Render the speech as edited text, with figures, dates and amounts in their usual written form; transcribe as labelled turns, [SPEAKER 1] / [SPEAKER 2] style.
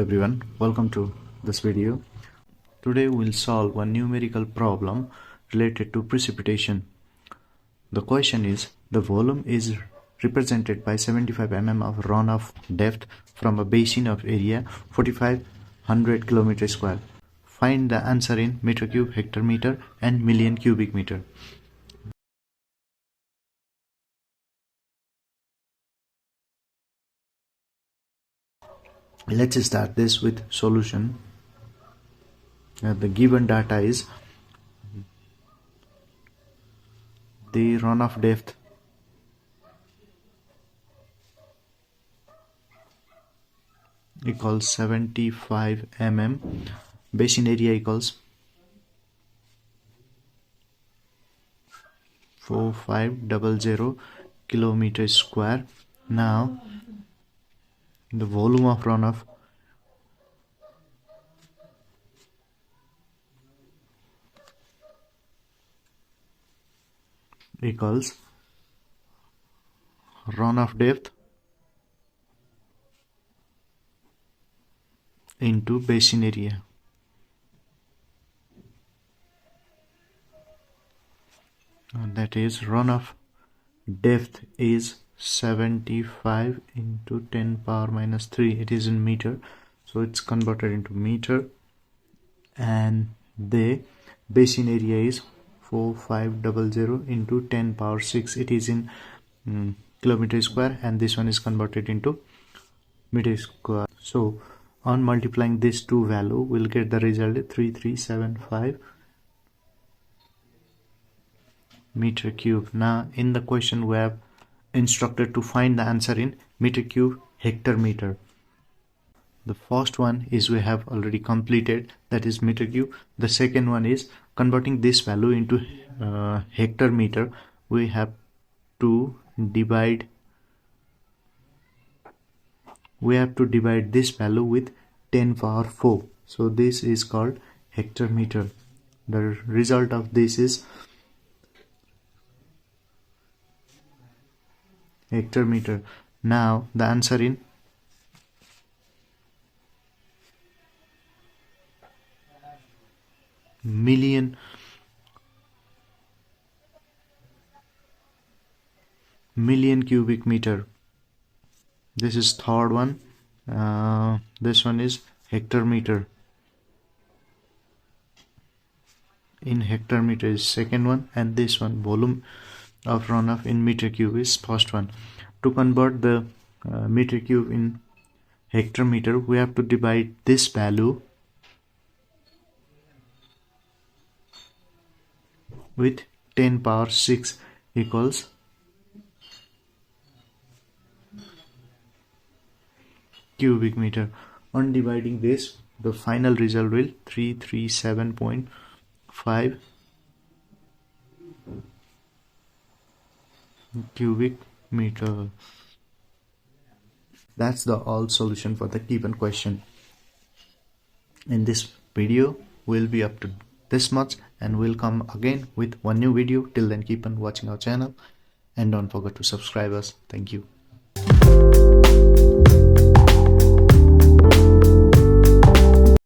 [SPEAKER 1] everyone, welcome to this video. Today we'll solve one numerical problem related to precipitation. The question is, the volume is represented by 75 mm of runoff depth from a basin of area 4500 km square. Find the answer in meter cube, hectare meter and million cubic meter. Let's start this with solution. The given data is the runoff depth equals 75 mm, basin area equals 4500 kilometers square. Now the volume of runoff equals runoff depth into basin area. And that is runoff depth is 75 into 10 power minus 3. It is in meter, so it's converted into meter, and the basin area is 4500 into 10 power 6. It is in kilometer square, and this one is converted into meter square. So on multiplying these two value, we'll get the result 3375 meter cube. Now in the question we have instructed to find the answer in meter cube, hectare meter. The first one is we have already completed, that is meter cube. The second one is converting this value into hectare meter. We have to divide this value with 10 power 4. So this is called hectare meter. The result of this is hectare meter. Now the answer in million cubic meter. This is third one. This one is hectare meter. In hectare meter is second one, and this one volume of runoff in meter cube is first one. To convert the meter cube in hectare meter, we have to divide this value with 10 power 6 equals cubic meter. On dividing this, the final result will 337.5 cubic meter. That's the all solution for the given question. In this video will be up to this much, and we'll come again with one new video. Till then, keep on watching our channel and don't forget to subscribe us. Thank you.